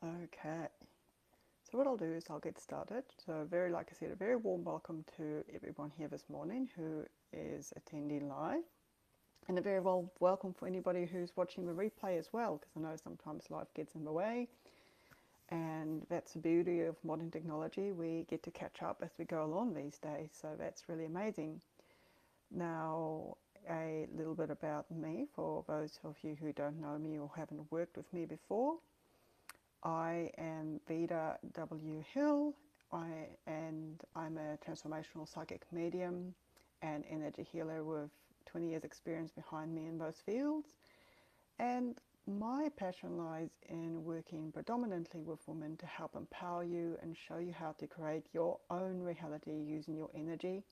Okay, so what I'll do is I'll get started. So like I said, a very warm welcome to everyone here this morning who is attending live, and a very well welcome for anybody who's watching the replay as well, because I know sometimes life gets in the way, and that's the beauty of modern technology. We get to catch up as we go along these days, so that's really amazing. Now, a little bit about me for those of you who don't know me or haven't worked with me before. I am Vida W. Hill, and I'm a transformational psychic medium and energy healer with 20 years experience behind me in those fields. And my passion lies in working predominantly with women to help empower you and show you how to create your own reality using your energy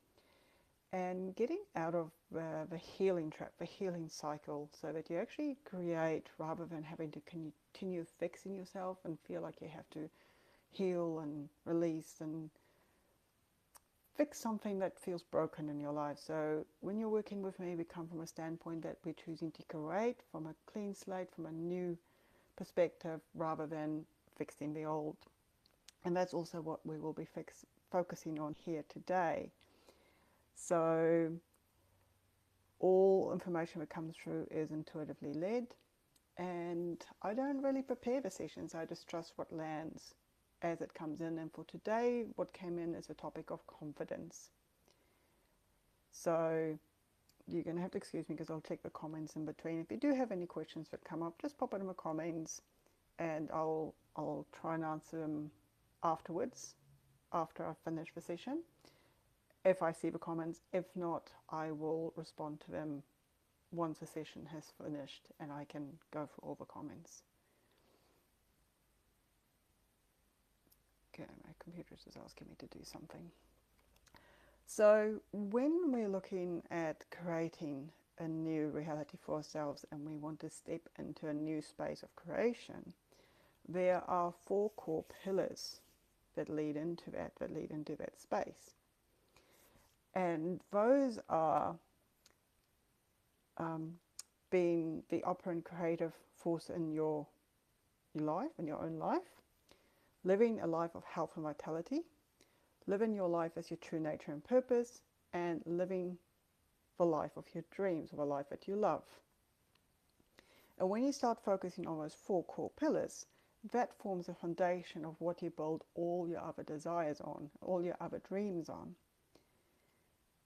and getting out of the healing trap, the healing cycle, so that you actually create rather than having to continue fixing yourself and feel like you have to heal and release and fix something that feels broken in your life. So when you're working with me, we come from a standpoint that we're choosing to create from a clean slate, from a new perspective, rather than fixing the old. And that's also what we will be focusing on here today. So all information that comes through is intuitively led, and I don't really prepare the sessions. I just trust what lands as it comes in. And for today, what came in is a topic of confidence. So you're going to have to excuse me because I'll check the comments in between. If you do have any questions that come up, just pop it in the comments, and I'll try and answer them afterwards, after I finish the session, if I see the comments. If not, I will respond to them once the session has finished and I can go through all the comments. Okay, my computer is asking me to do something. So when we're looking at creating a new reality for ourselves and we want to step into a new space of creation, there are 4 core pillars that lead into that space. And those are being the operant creative force in your life, in your own life, living a life of health and vitality, living your life as your true nature and purpose, and living the life of your dreams, or the life that you love. And when you start focusing on those 4 core pillars, that forms the foundation of what you build all your other desires on, all your other dreams on.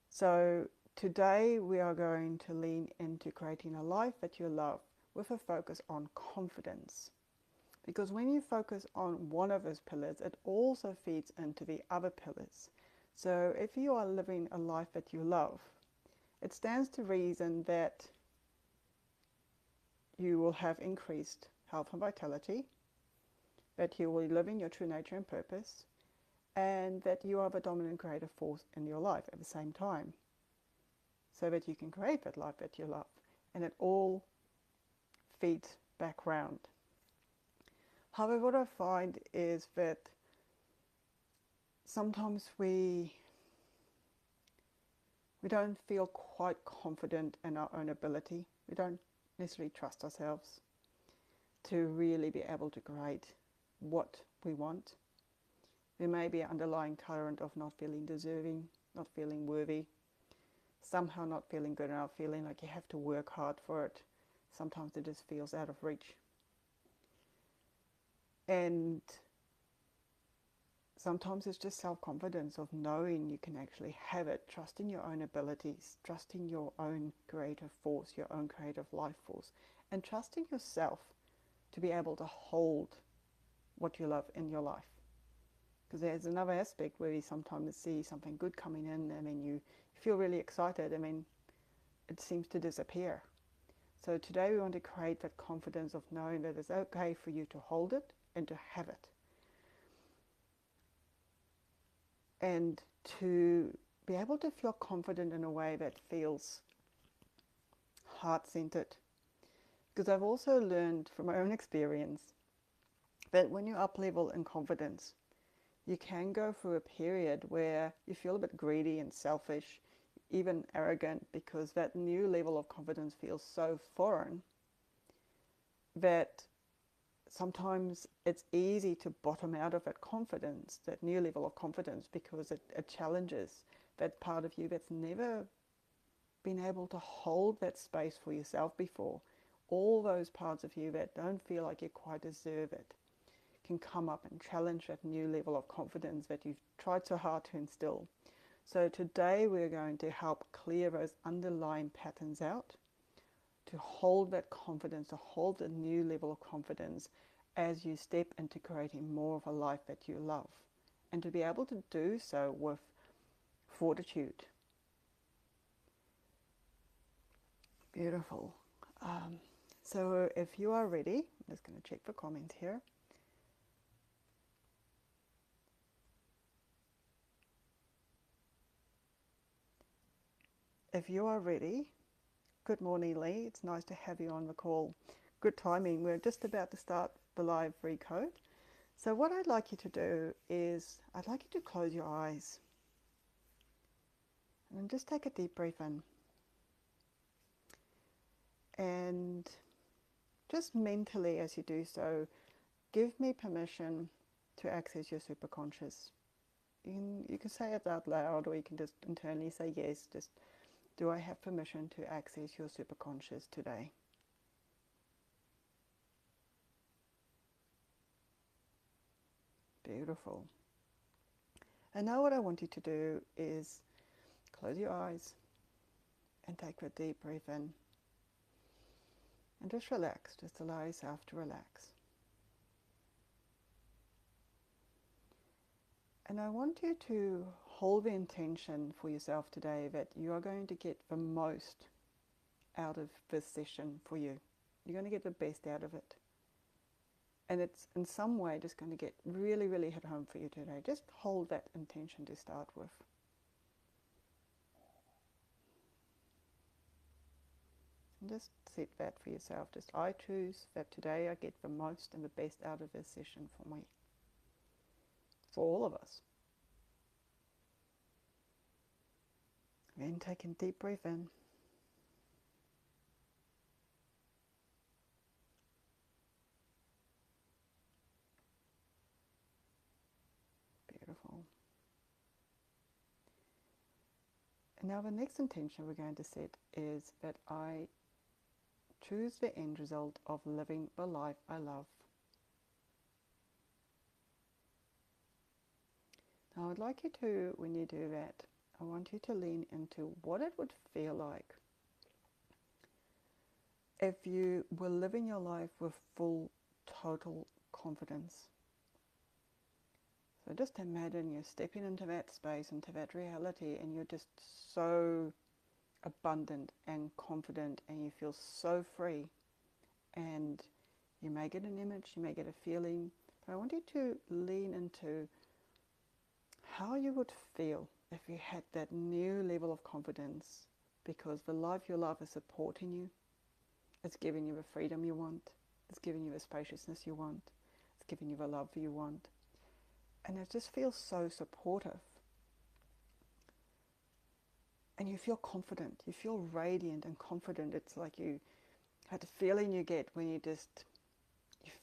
So today we are going to lean into creating a life that you love with a focus on confidence. Because when you focus on one of those pillars, it also feeds into the other pillars. So if you are living a life that you love, it stands to reason that you will have increased health and vitality, that you will be living your true nature and purpose, and that you are the dominant creative force in your life at the same time, so that you can create that life that you love. And it all feeds back round. However, what I find is that sometimes we don't feel quite confident in our own ability. We don't necessarily trust ourselves to really be able to create what we want. There may be an underlying current of not feeling deserving, not feeling worthy, somehow not feeling good enough, feeling like you have to work hard for it. Sometimes it just feels out of reach. And sometimes it's just self-confidence of knowing you can actually have it, trusting your own abilities, trusting your own creative force, your own creative life force, and trusting yourself to be able to hold what you love in your life. Because there's another aspect where you sometimes see something good coming in, and then you feel really excited, it seems to disappear. So today we want to create that confidence of knowing that it's okay for you to hold it and to have it. And to be able to feel confident in a way that feels heart-centered. Because I've also learned from my own experience that when you up level in confidence, you can go through a period where you feel a bit greedy and selfish, even arrogant, because that new level of confidence feels so foreign that sometimes it's easy to bottom out of that confidence, that new level of confidence, because it challenges that part of you that's never been able to hold that space for yourself before. All those parts of you that don't feel like you quite deserve it can come up and challenge that new level of confidence that you've tried so hard to instill. So today we're going to help clear those underlying patterns out, to hold that confidence, to hold a new level of confidence as you step into creating more of a life that you love. And to be able to do so with fortitude. Beautiful. So if you are ready, I'm just going to check for comments here. If you are ready, good morning, Lee. It's nice to have you on the call. Good timing. We're just about to start the live Recode. So what I'd like you to do is, I'd like you to close your eyes and just take a deep breath in. And just mentally, as you do so, give me permission to access your superconscious. You can say it out loud, or you can just internally say yes. Just, do I have permission to access your superconscious today? Beautiful. And now what I want you to do is close your eyes and take a deep breath in. And just relax. Just allow yourself to relax. And I want you to hold the intention for yourself today that you are going to get the most out of this session for you. You're going to get the best out of it. And it's in some way just going to get really, really hit home for you today. Just hold that intention to start with. And just set that for yourself. Just, I choose that today I get the most and the best out of this session for me. For all of us. Then take a deep breath in. Beautiful. And now the next intention we're going to set is that I choose the end result of living the life I love. Now I'd like you to, when you do that, I want you to lean into what it would feel like if you were living your life with full, total confidence. So just imagine you're stepping into that space, into that reality, and you're just so abundant and confident, and you feel so free. And you may get an image, you may get a feeling, but I want you to lean into how you would feel if you had that new level of confidence, because the life you love is supporting you. It's giving you the freedom you want. It's giving you the spaciousness you want. It's giving you the love you want. And it just feels so supportive. And you feel confident. You feel radiant and confident. It's like you had the feeling you get when you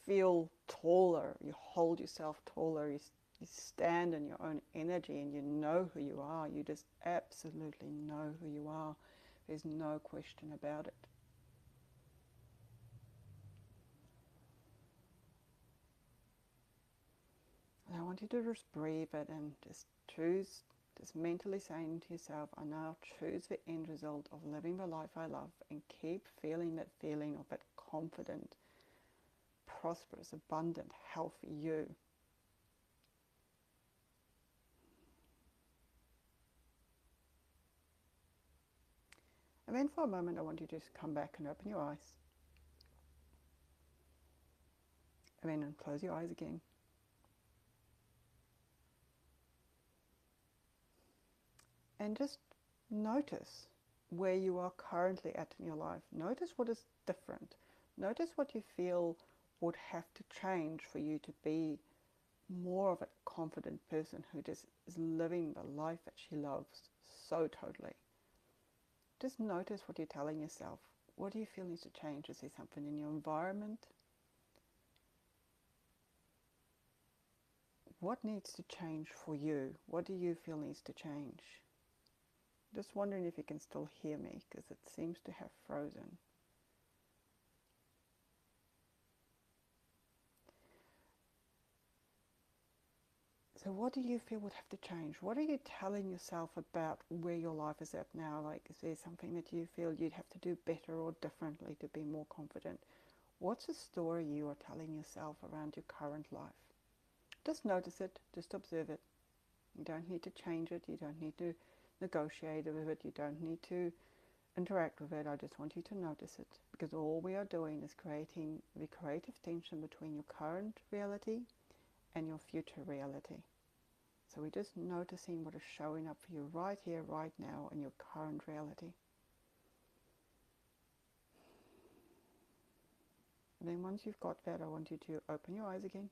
feel taller. You hold yourself taller. You stand in your own energy and you know who you are. You just absolutely know who you are. There's no question about it. And I want you to just breathe it and just choose, just mentally saying to yourself, I now choose the end result of living the life I love, and keep feeling that feeling of that confident, prosperous, abundant, healthy you. And then for a moment, I want you to just come back and open your eyes. And then close your eyes again. And just notice where you are currently at in your life. Notice what is different. Notice what you feel would have to change for you to be more of a confident person who just is living the life that she loves so totally. Just notice what you're telling yourself. What do you feel needs to change? Is there something in your environment? what needs to change for you? What do you feel needs to change? Just wondering if you can still hear me, because it seems to have frozen. So what do you feel would have to change? What are you telling yourself about where your life is at now? Like, is there something that you feel you'd have to do better or differently to be more confident? What's the story you are telling yourself around your current life? Just notice it, just observe it. You don't need to change it, you don't need to negotiate with it, you don't need to interact with it. I just want you to notice it, because all we are doing is creating the creative tension between your current reality and your future reality. So we're just noticing what is showing up for you right here, right now, in your current reality. And then once you've got that, I want you to open your eyes again.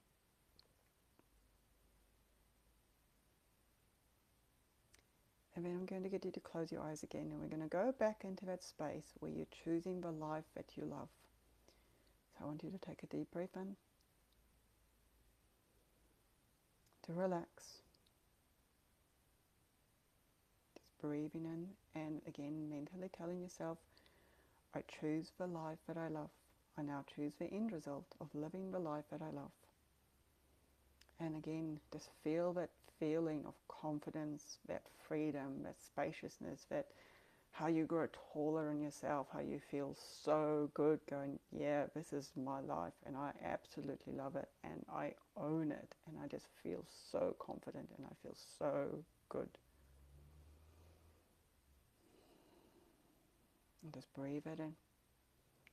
And then I'm going to get you to close your eyes again, and we're going to go back into that space where you're choosing the life that you love. So I want you to take a deep breath in, to relax. Breathing in, and again mentally telling yourself, I choose the life that I love. I now choose the end result of living the life that I love. And again, just feel that feeling of confidence, that freedom, that spaciousness, that how you grow taller in yourself, how you feel so good going, yeah, this is my life and I absolutely love it and I own it, and I just feel so confident and I feel so good. And just breathe it in.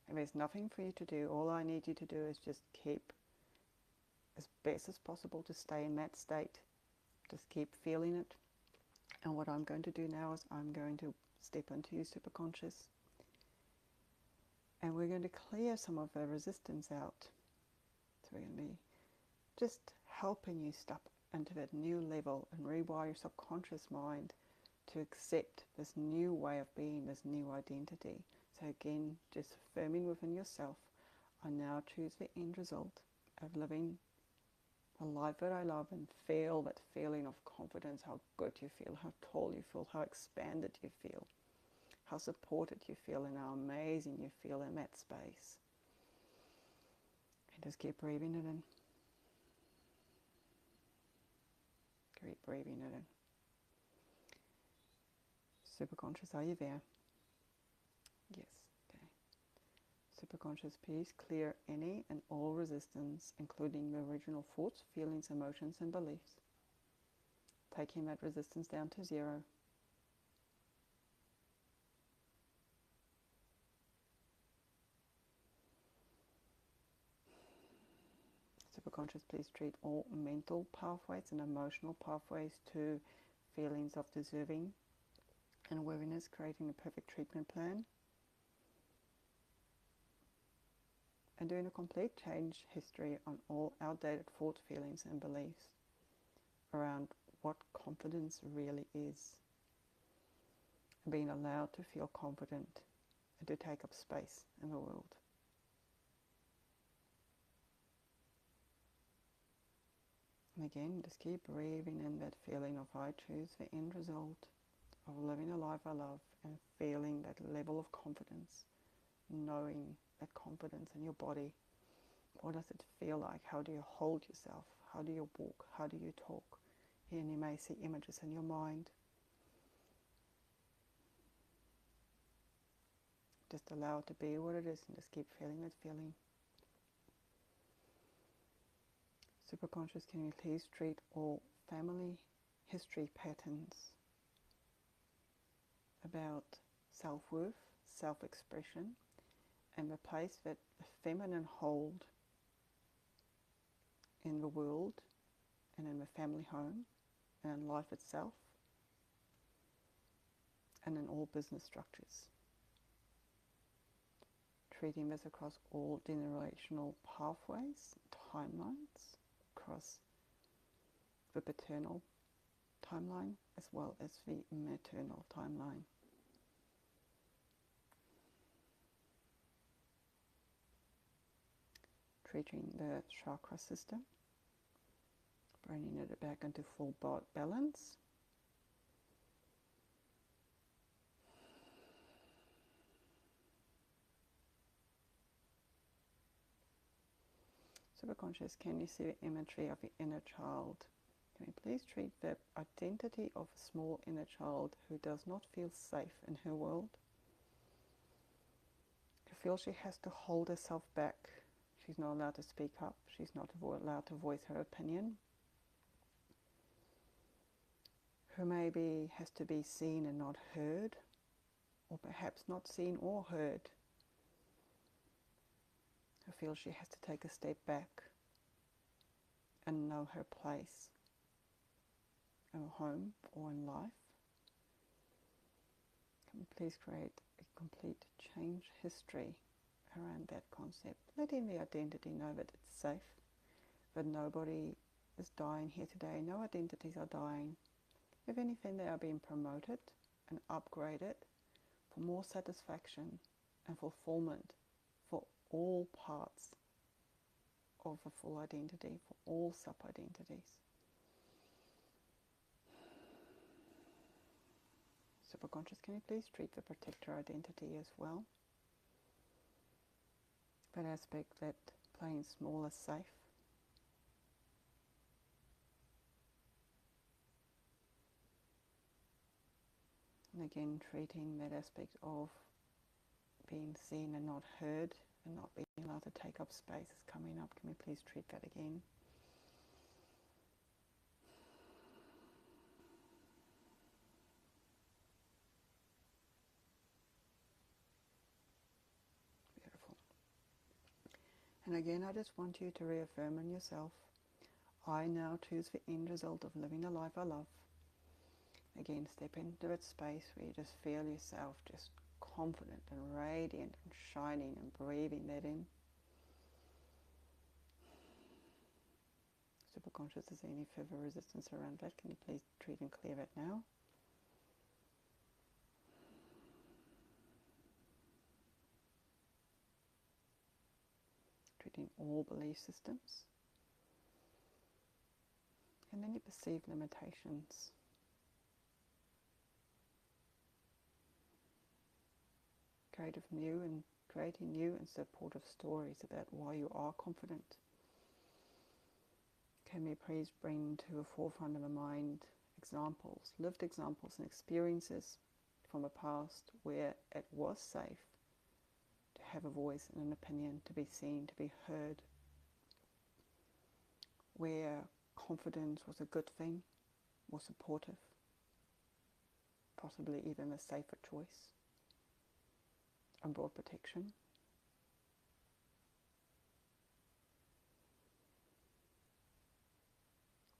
And there's nothing for you to do. All I need you to do is just keep, as best as possible, to stay in that state. Just keep feeling it. And what I'm going to do now is I'm going to step into your superconscious. And we're going to clear some of the resistance out. So we're going to be just helping you step into that new level and rewire your subconscious mind to accept this new way of being, this new identity. So again, just affirming within yourself, I now choose the end result of living a life that I love, and feel that feeling of confidence, how good you feel, how tall you feel, how expanded you feel, how supported you feel, and how amazing you feel in that space. And just keep breathing it in. Keep breathing it in. Superconscious, are you there? Yes. Okay. Superconscious, please clear any and all resistance, including the original thoughts, feelings, emotions, and beliefs. Taking that resistance down to zero. Superconscious, please treat all mental pathways and emotional pathways to feelings of deserving and worthiness, creating a perfect treatment plan. And doing a complete change history on all outdated thoughts, feelings, and beliefs around what confidence really is. And being allowed to feel confident and to take up space in the world. And again, just keep breathing in that feeling of I choose the end result of living a life I love, and feeling that level of confidence, knowing that confidence in your body. What does it feel like? How do you hold yourself? How do you walk? How do you talk? And you may see images in your mind. Just allow it to be what it is, and just keep feeling that feeling. Superconscious, can you please treat all family history patterns about self-worth, self-expression, and the place that the feminine hold in the world and in the family home and in life itself and in all business structures. Treating this across all generational pathways, timelines, across the paternal timeline as well as the maternal timeline. Treating the chakra system, Bringing it back into full balance. Superconscious, can you see the imagery of the inner child? Can you please treat the identity of a small inner child who does not feel safe in her world? Who feels she has to hold herself back. She's not allowed to speak up. She's not allowed to voice her opinion. Who maybe has to be seen and not heard, or perhaps not seen or heard. Who feels she has to take a step back and know her place in a home or in life. Can we please create a complete change history around that concept, letting the identity know that it's safe, that nobody is dying here today, no identities are dying. If anything, they are being promoted and upgraded for more satisfaction and fulfillment for all parts of a full identity, for all sub-identities. Superconscious, can you please treat the protector identity as well? That aspect that playing small is safe. And again, treating that aspect of being seen and not heard and not being allowed to take up space is coming up. Can we please treat that again? Beautiful. And again, I just want you to reaffirm in yourself, I now choose the end result of living the life I love. Again, step into that space where you just feel yourself just confident and radiant and shining and breathing that in. Superconscious, is there any further resistance around that? Can you please treat and clear that now? Treating all belief systems. And then you perceive limitations. Creating new and supportive stories about why you are confident. Can we please bring to the forefront of the mind examples, lived examples and experiences from the past where it was safe to have a voice and an opinion, to be seen, to be heard, where confidence was a good thing, was supportive, possibly even a safer choice, and brought protection.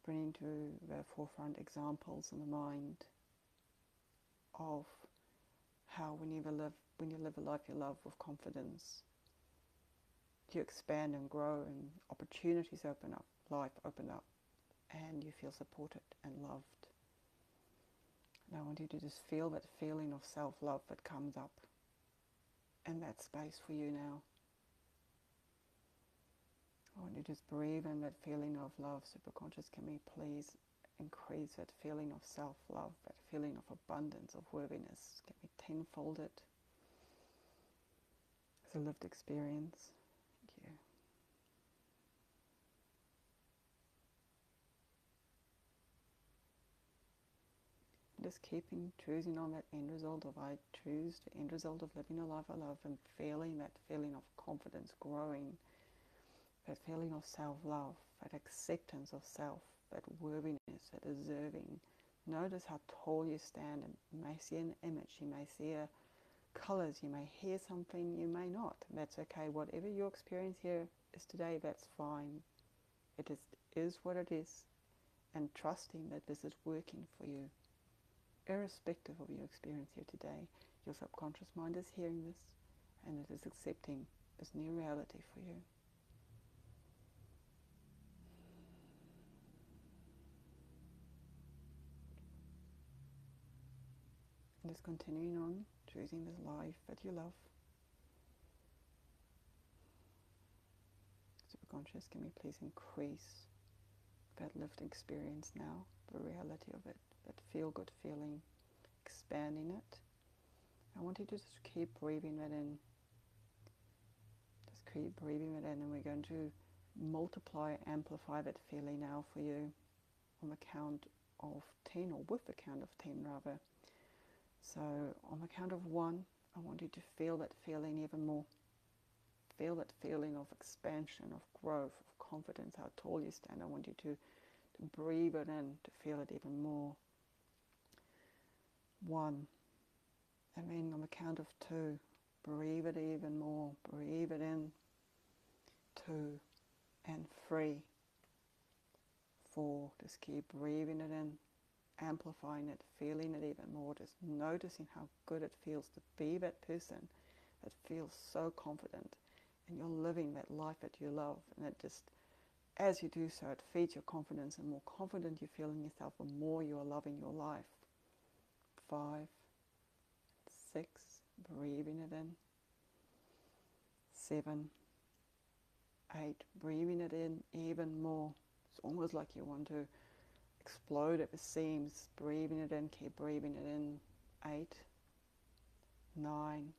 Bringing to the forefront examples in the mind of how when you live a life you love with confidence, you expand and grow and opportunities open up, life open up, and you feel supported and loved. And I want you to just feel that feeling of self-love that comes up in that space for you now. I want you to just breathe in that feeling of love. Superconscious, can we please increase that feeling of self-love, that feeling of abundance, of worthiness? Can we tenfold it as a lived experience? Thank you. Just choosing on that end result of I choose the end result of living a life I love, and feeling that feeling of confidence growing, that feeling of self-love, that acceptance of self, that worthiness, that deserving. Notice how tall you stand, and you may see an image, you may see colours, you may hear something, you may not. That's okay. Whatever your experience here is today, that's fine. It is what it is, and trusting that this is working for you. Irrespective of your experience here today, your subconscious mind is hearing this, and it is accepting this new reality for you. And just continuing on, choosing this life that you love. Superconscious, can we please increase that lived experience now, the reality of it, that feel-good feeling, expanding it. I want you to just keep breathing that in. Just keep breathing it in, and we're going to multiply, amplify that feeling now for you on the count of 10, or with the count of 10 rather. So on the count of 1, I want you to feel that feeling even more. Feel that feeling of expansion, of growth, of confidence, how tall you stand. I want you to breathe it in, to feel it even more. 1. And then on the count of 2, breathe it even more. Breathe it in. 2 and 3. 4. Just keep breathing it in, amplifying it, feeling it even more, just noticing how good it feels to be that person that feels so confident, and you're living that life that you love. And it just, as you do so, it feeds your confidence, and the more confident you feel in yourself, the more you are loving your life. 5, 6, breathing it in. 7, 8, breathing it in even more. It's almost like you want to explode at the seams. Breathing it in, keep breathing it in. 8, 9,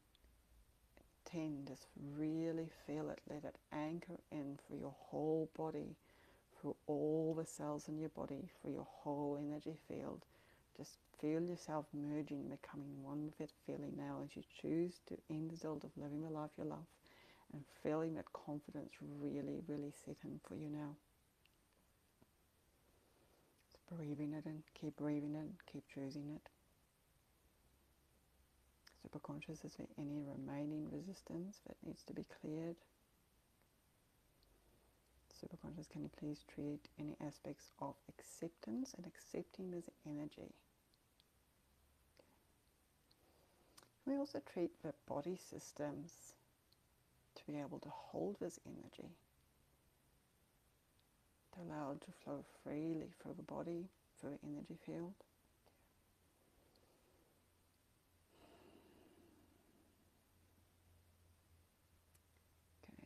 10, just really feel it. Let it anchor in through your whole body, through all the cells in your body, through your whole energy field. Just feel yourself merging, becoming one with that feeling now as you choose to end the result of living the life you love, and feeling that confidence really, really set in for you now. Just breathing it in, keep breathing it, keep choosing it. Superconscious, is there any remaining resistance that needs to be cleared? Superconscious, can you please treat any aspects of acceptance and accepting this energy? We also treat the body systems to be able to hold this energy, to allow it to flow freely through the body, through the energy field.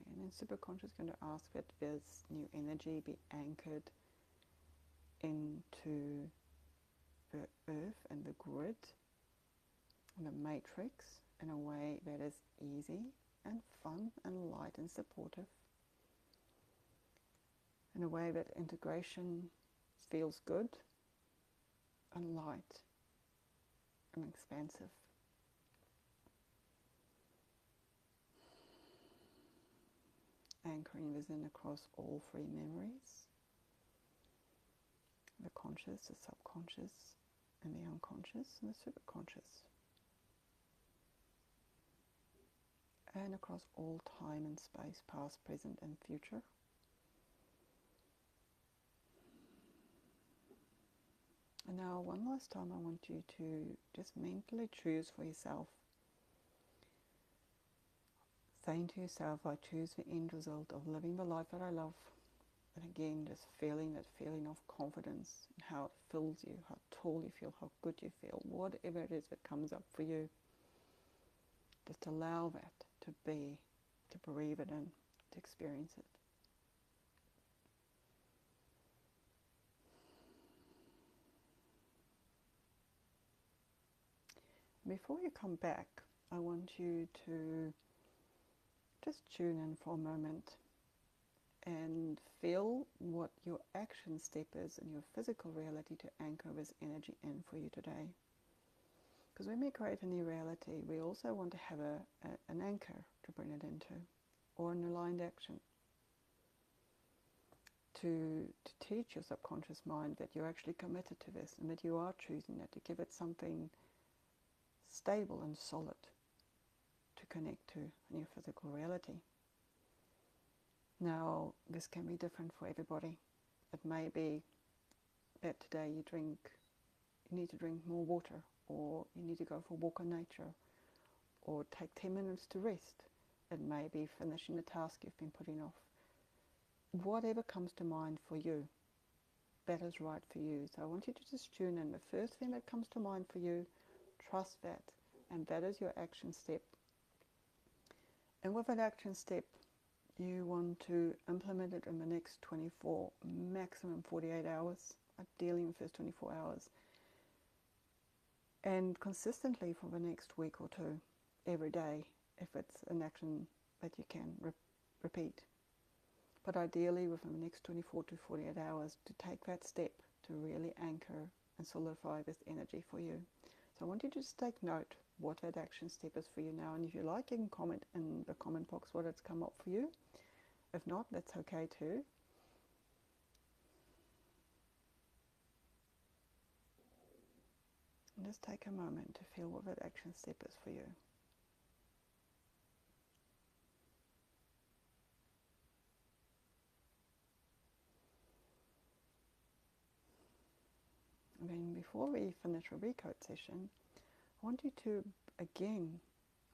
And then Superconscious is going to ask that this new energy be anchored into the earth and the grid and the matrix in a way that is easy and fun and light and supportive, in a way that integration feels good and light and expansive. Anchoring within across all 3 memories, the conscious, the subconscious, and the unconscious, and the superconscious. And across all time and space, past, present, and future. And now, one last time, I want you to just mentally choose for yourself, saying to yourself, I choose the end result of living the life that I love. And again, just feeling that feeling of confidence, and how it fills you, how tall you feel, how good you feel, whatever it is that comes up for you. Just allow that to be, to breathe it in, to experience it. Before you come back, I want you to just tune in for a moment and feel what your action step is in your physical reality to anchor this energy in for you today. Because when we create a new reality, we also want to have an anchor to bring it into, or an aligned action. To teach your subconscious mind that you're actually committed to this, and that you are choosing it, to give it something stable and solid to connect to in your physical reality. Now, this can be different for everybody. It may be that today you need to drink more water, or you need to go for a walk in nature, or take 10 minutes to rest. It may be finishing a task you've been putting off. Whatever comes to mind for you, that is right for you. So I want you to just tune in. The first thing that comes to mind for you, trust that, and that is your action step. And with an action step, You want to implement it in the next 24, maximum 48 hours, ideally in the first 24 hours, and consistently for the next week or two, every day, if it's an action that you can repeat. But ideally within the next 24 to 48 hours, to take that step to really anchor and solidify this energy for you. So I want you to just take note what that action step is for you now, and if you like, you can comment in the comment box what it's come up for you. If not, that's okay too. And just take a moment to feel what that action step is for you. And then before we finish a Recode session, I want you to again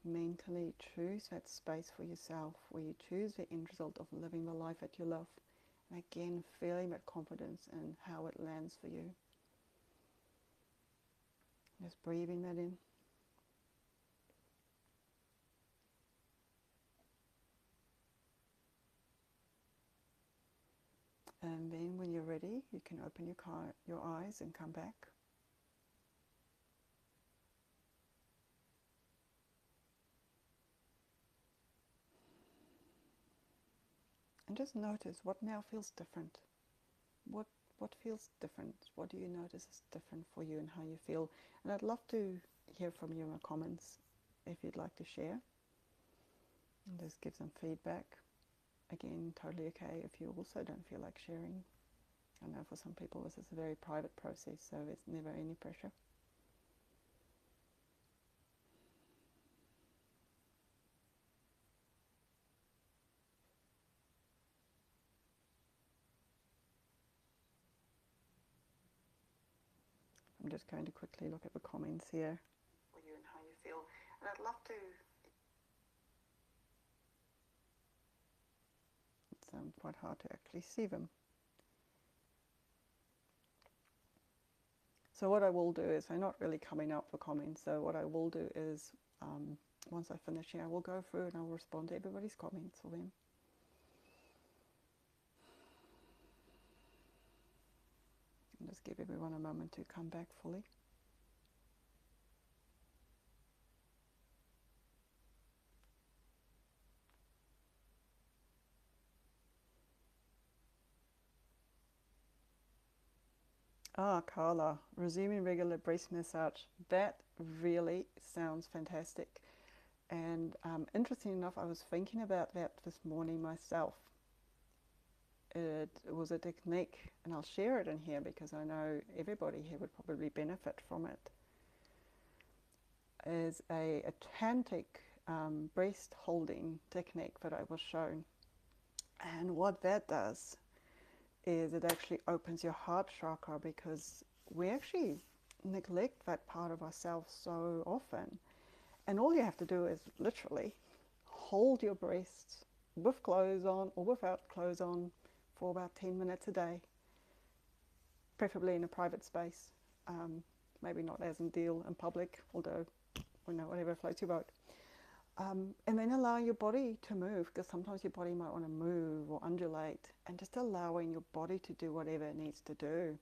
mentally choose that space for yourself where you choose the end result of living the life that you love. And again, feeling that confidence in how it lands for you. Just breathing that in. And then when you're ready, you can open your eyes and come back. And just notice what now feels different. What feels different? What do you notice is different for you and how you feel? And I'd love to hear from you in the comments if you'd like to share. And just give some feedback. Again, totally okay if you also don't feel like sharing. I know for some people this is a very private process, so there's never any pressure. I'm just going to quickly look at the comments here for you and how you feel. And I'd love to... It's quite hard to actually see them. So what I will do is, I'm not really coming up for comments, so what I will do is, once I finish here, I will go through and I'll respond to everybody's comments for them. And just give everyone a moment to come back fully. Carla, resuming regular breast massage. That really sounds fantastic. And interesting enough, I was thinking about that this morning myself. It was a technique, and I'll share it in here because I know everybody here would probably benefit from it. Is a tantric breast holding technique that I was shown. And what that does is it actually opens your heart chakra, because we actually neglect that part of ourselves so often. And all you have to do is literally hold your breasts with clothes on or without clothes on for about 10 minutes a day, preferably in a private space, maybe not as ideal in public, although, you know, whatever floats your boat. And then allow your body to move, because sometimes your body might want to move or undulate, and just allowing your body to do whatever it needs to do.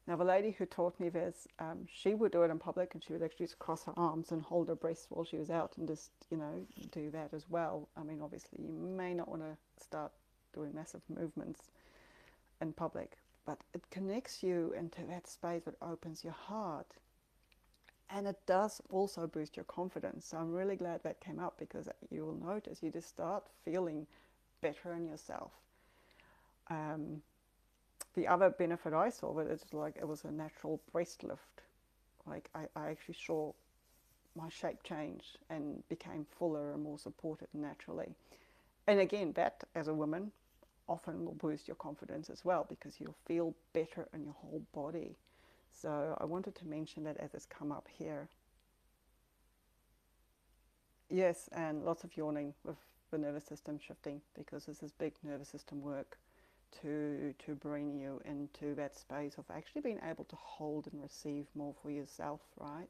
Now, the lady who taught me this, she would do it in public, and she would actually just cross her arms and hold her breasts while she was out and just, you know, do that as well. I mean, obviously, you may not want to start doing massive movements in public, but it connects you into that space that opens your heart. And it does also boost your confidence. So I'm really glad that came up, because you will notice you just start feeling better in yourself. The other benefit I saw with it is like it was a natural breast lift. Like I actually saw my shape change and became fuller and more supported naturally. And again, that as a woman often will boost your confidence as well, because you'll feel better in your whole body. So I wanted to mention that as it's come up here. Yes, and lots of yawning with the nervous system shifting, because this is big nervous system work to bring you into that space of actually being able to hold and receive more for yourself, right?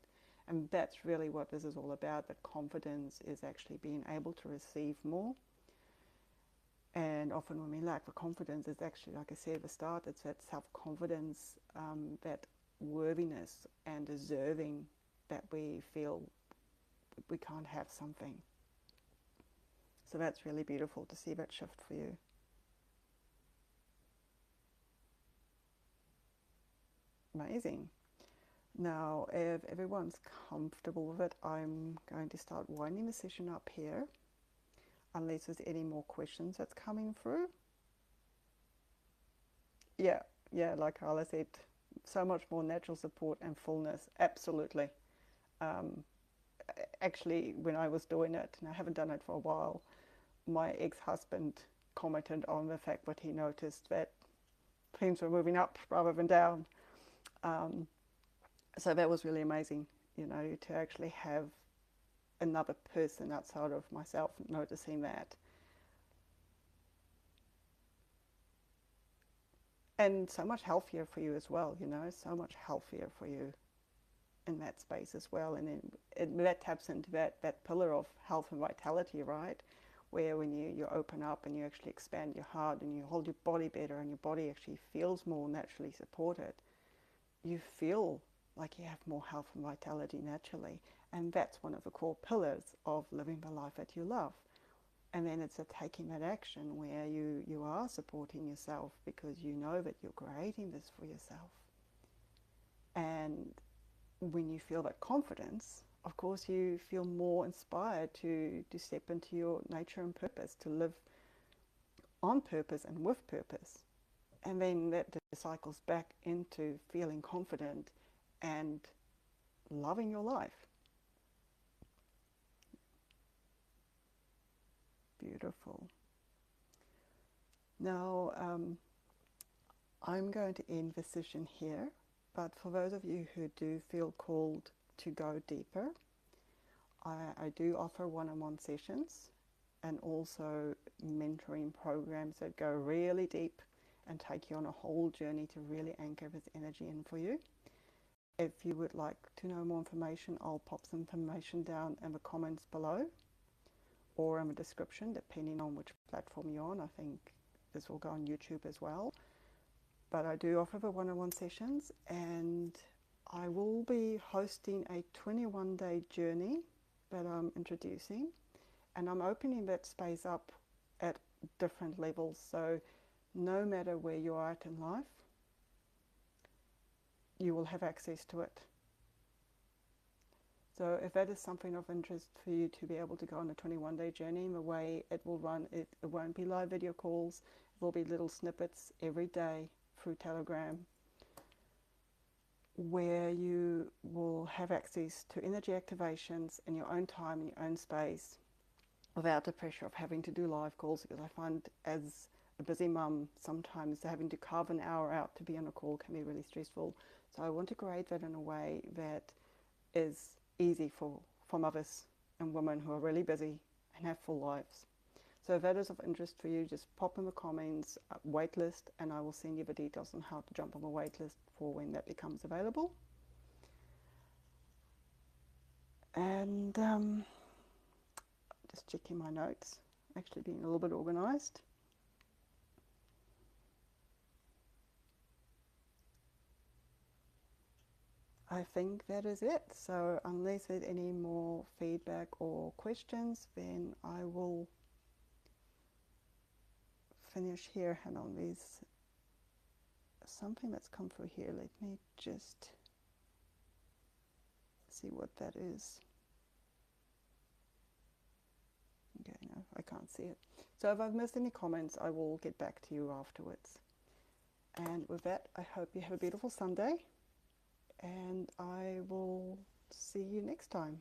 And that's really what this is all about, that confidence is actually being able to receive more And often when we lack the confidence, it's actually, like I said at the start, it's that self-confidence, that worthiness and deserving, that we feel we can't have something. So that's really beautiful to see that shift for you. Amazing. Now, if everyone's comfortable with it, I'm going to start winding the session up here, unless there's any more questions that's coming through. Yeah, like Carla said, so much more natural support and fullness. Absolutely. Um, Actually, when I was doing it, and I haven't done it for a while, my ex-husband commented on the fact that he noticed that things were moving up rather than down. So that was really amazing, to actually have another person outside of myself noticing that. And so much healthier for you as well, so much healthier for you in that space as well. And then that taps into that pillar of health and vitality, right? Where when you open up and you actually expand your heart and you hold your body better and your body actually feels more naturally supported, you feel like you have more health and vitality naturally. And that's one of the core pillars of living the life that you love. And then it's taking that action where you are supporting yourself because you know that you're creating this for yourself. And when you feel that confidence, of course you feel more inspired to step into your nature and purpose, to live on purpose and with purpose. And then that cycles back into feeling confident and loving your life. Beautiful. Now, I'm going to end the session here, but for those of you who do feel called to go deeper, I do offer one-on-one sessions and also mentoring programs that go really deep and take you on a whole journey to really anchor this energy in for you. If you would like to know more information, I'll pop some information down in the comments below or in the description, depending on which platform you're on. I think this will go on YouTube as well. But I do offer the one-on-one sessions, and I will be hosting a 21-day journey that I'm introducing, and I'm opening that space up at different levels. So no matter where you are at in life, you will have access to it. So if that is something of interest for you to be able to go on a 21-day journey, the way it will run, it won't be live video calls, it will be little snippets every day through Telegram, where you will have access to energy activations in your own time, in your own space, without the pressure of having to do live calls, because I find as a busy mum, sometimes having to carve an hour out to be on a call can be really stressful. So I want to create that in a way that is easy for mothers and women who are really busy and have full lives. So if that is of interest for you, just pop in the comments, waitlist, and I will send you the details on how to jump on the waitlist for when that becomes available. And just checking my notes, actually being a little bit organized. I think that is it. So unless there's any more feedback or questions, then I will finish here. Hang on, there's something that's come through here. Let me just see what that is. Okay, no, I can't see it. So if I've missed any comments, I will get back to you afterwards. And with that, I hope you have a beautiful Sunday, and I will see you next time.